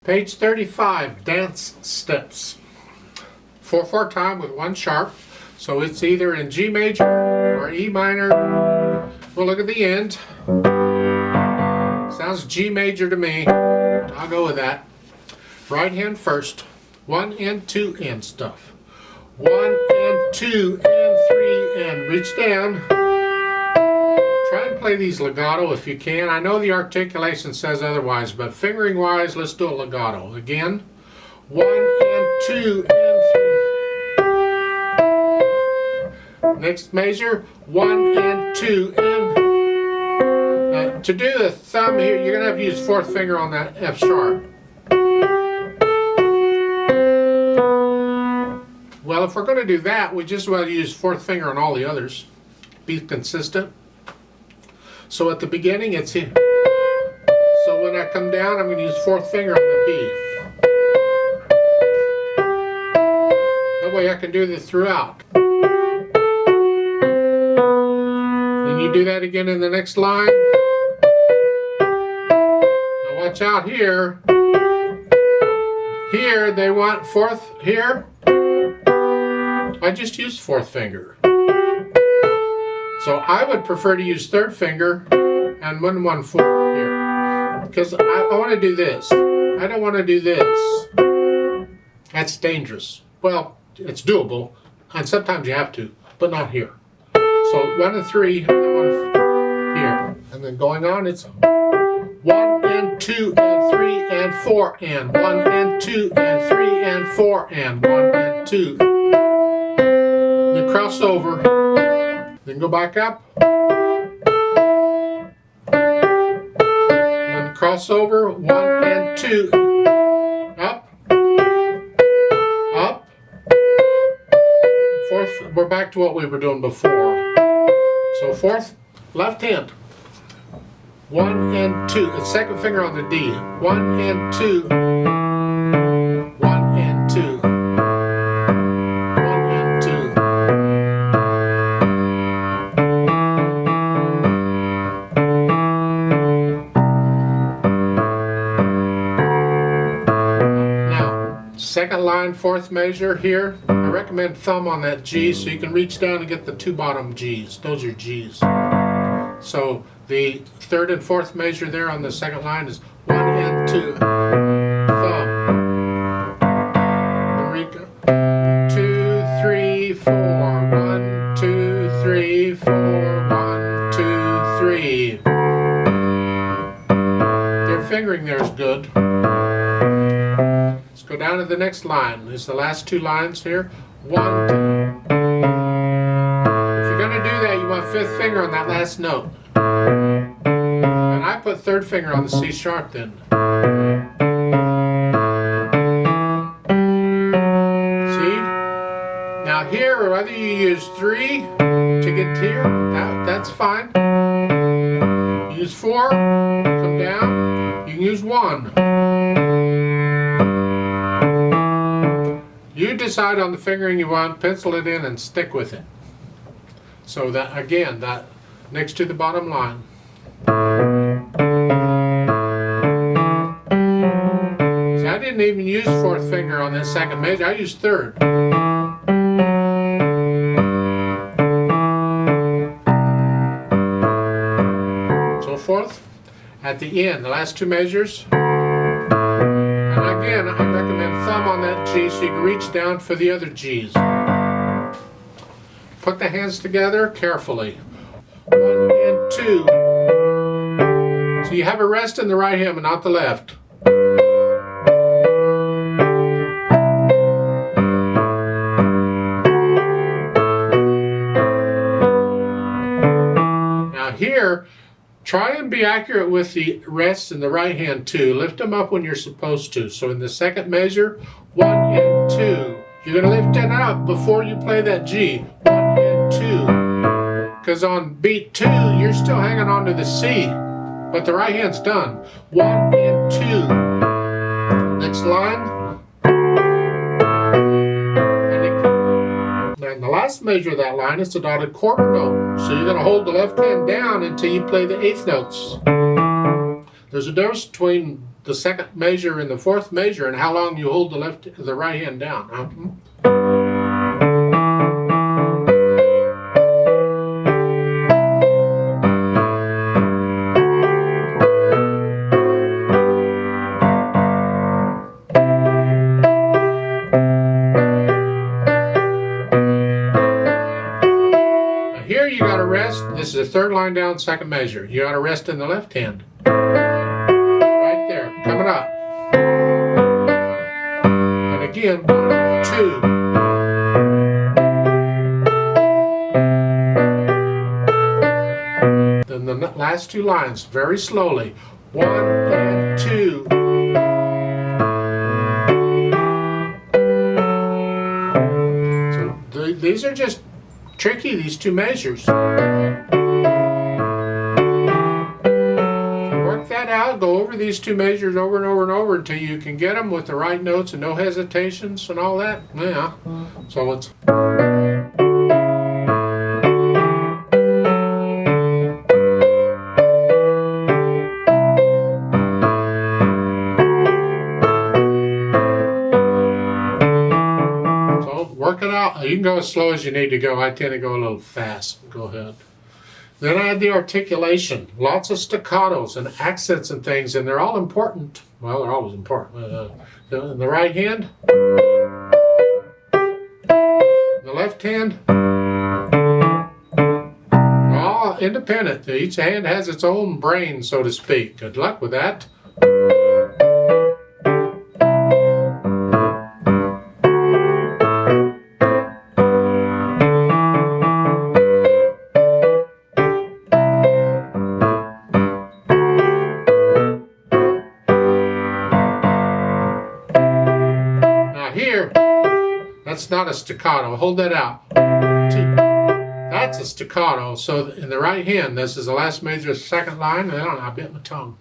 Page 35, dance steps. 4/4 time with one sharp. So it's either in G major or E minor. We'll look at the end. Sounds G major to me. I'll go with that. Right hand first. 1 and 2 and stuff. 1 and 2 and 3 and reach down. Try and play these legato if you can. I know the articulation says otherwise, but fingering wise, let's do a legato. Again, 1 and 2 and 3. Next measure, 1 and 2 and. To do the thumb here, you're going to have to use fourth finger on that F sharp. Well, if we're going to do that, we just want to use fourth finger on all the others. Be consistent. So at the beginning, it's here. So when I come down, I'm going to use fourth finger on the B. That way I can do this throughout. Then you do that again in the next line. Now watch out here. Here they want fourth here. I just used fourth finger. So I would prefer to use third finger and 1 1 4 here. Because I want to do this. I don't want to do this. That's dangerous. Well, it's doable. And sometimes you have to, but not here. So 1 and 3 and then 1 here. And then going on, it's 1 and 2 and 3 and 4 and 1 and 2 and 3 and 4 and 1 and 2. Then cross over. Then go back up. Then cross over. 1 and 2. Up. Up. Fourth. We're back to what we were doing before. So fourth, left hand. 1 and 2. The second finger on the D. 1 and 2. 1 and 2. 1 and 2. Now, second line, fourth measure here. I recommend thumb on that G so you can reach down and get the 2 bottom G's. Those are G's. So the third and fourth measure there on the second line is 1 and 2. Thumb. Enrico. 2, 3, 4. 1, 2, 3, 4. 1, 2, 3. Their fingering there is good. Let's go down to the next line. There's the last 2 lines here. 1, 2. If you're going to do that, you want fifth finger on that last note. And I put third finger on the C sharp then. See? Now here, whether you use 3 to get here, that's fine. You use 4, come down. You can use 1. You decide on the fingering you want, pencil it in and stick with it. So that, again, that next to the bottom line. See, I didn't even use fourth finger on this second measure, I used third. So fourth, at the end, the last 2 measures. And again, I recommend thumb on that G so you can reach down for the other G's. Put the hands together carefully. 1 and 2. So you have a rest in the right hand but not the left. Now here, try and be accurate with the rests in the right hand too. Lift them up when you're supposed to. So in the second measure, 1 and 2. You're going to lift it up before you play that G. 1 and 2. Because on beat 2, you're still hanging on to the C. But the right hand's done. 1 and 2. Next line. And the last measure of that line is the dotted quarter note. So you're going to hold the left hand down until you play the 8th notes. There's a difference between the second measure and the fourth measure and how long you hold the right hand down. Here you got to rest. This is the third line down, second measure. You got to rest in the left hand. Right there, coming up. And again, 1, 2. Then the last two lines, very slowly. 1 and 2. So these are just tricky, these two measures. Work that out, go over these two measures over and over and over until you can get them with the right notes and no hesitations and all that. Yeah. So it's work it out. You can go as slow as you need to go. I tend to go a little fast. Go ahead. Then I had the articulation. Lots of staccatos and accents and things, and they're all important. Well, they're always important. In the right hand, the left hand, all independent. Each hand has its own brain, so to speak. Good luck with that. That's not a staccato. Hold that out. That's a staccato. So in the right hand, this is the last measure, second line. I don't know, I bit my tongue.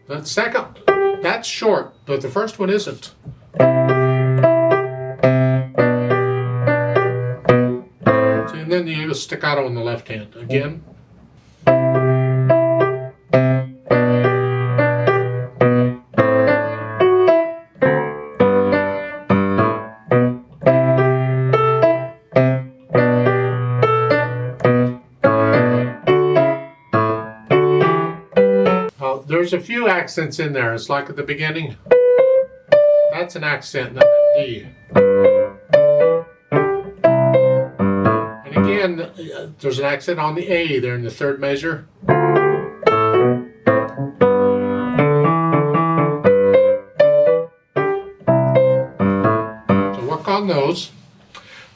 That second, that's short, but the first one isn't. See, and then you use staccato in the left hand. Again. There's a few accents in there. It's like at the beginning. That's an accent, not a D. And again, there's an accent on the A there in the third measure. So work on those.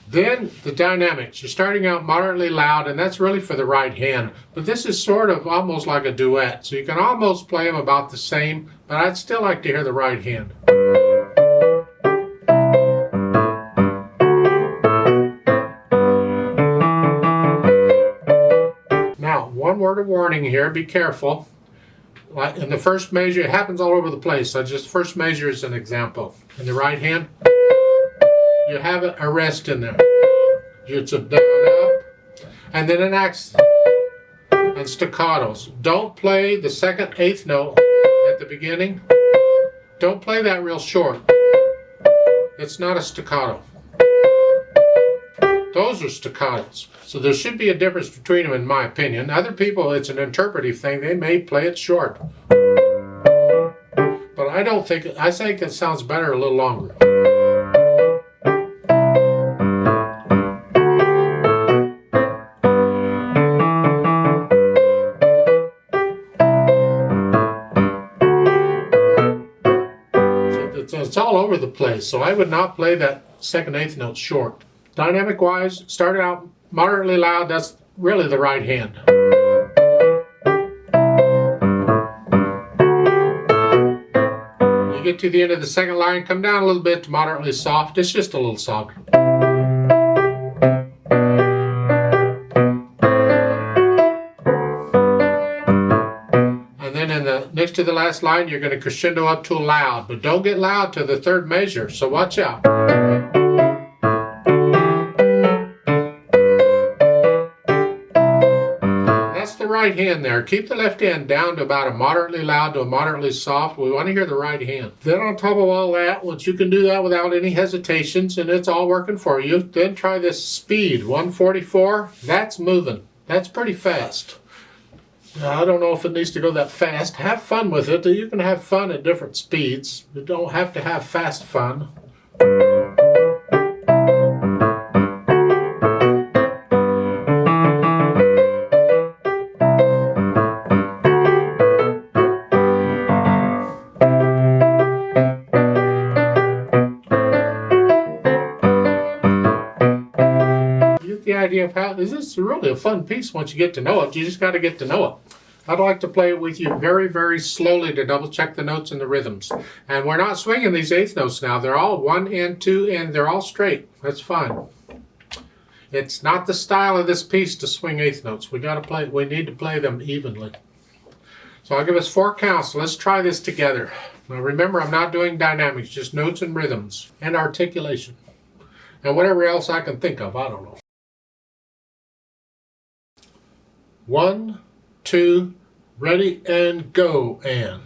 Then the dynamics. You're starting out moderately loud, and that's really for the right hand. But this is sort of almost like a duet, so you can almost play them about the same, but I'd still like to hear the right hand. Now, one word of warning here, be careful. Like in the first measure, it happens all over the place, so just first measure is an example. In the right hand, you have a rest in there. It's a down, up, and then an accent and staccatos. Don't play the second eighth note at the beginning. Don't play that real short. It's not a staccato. Those are staccatos. So there should be a difference between them, in my opinion. Other people, it's an interpretive thing. They may play it short. But I think it sounds better a little longer. It's all over the place, so I would not play that second eighth note short. Dynamic wise, start out moderately loud, that's really the right hand. You get to the end of the second line, come down a little bit to moderately soft, it's just a little soft. Next to the last line, you're going to crescendo up to a loud, but don't get loud to the third measure, so watch out. That's the right hand there. Keep the left hand down to about a moderately loud to a moderately soft. We want to hear the right hand. Then on top of all that, once you can do that without any hesitations and it's all working for you, then try this speed, 144. That's moving. That's pretty fast. Now, I don't know if it needs to go that fast. Have fun with it. You can have fun at different speeds. You don't have to have fast fun. The idea of how this is really a fun piece once you get to know it. You just got to get to know it. I'd like to play it with you very, very slowly to double check the notes and the rhythms. And we're not swinging these eighth notes now. They're all 1 and 2 and they're all straight. That's fine. It's not the style of this piece to swing eighth notes. We need to play them evenly. So I'll give us 4 counts. So let's try this together. Now remember, I'm not doing dynamics, just notes and rhythms and articulation. And whatever else I can think of, I don't know. 1, 2, ready, and go, and.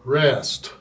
Rest.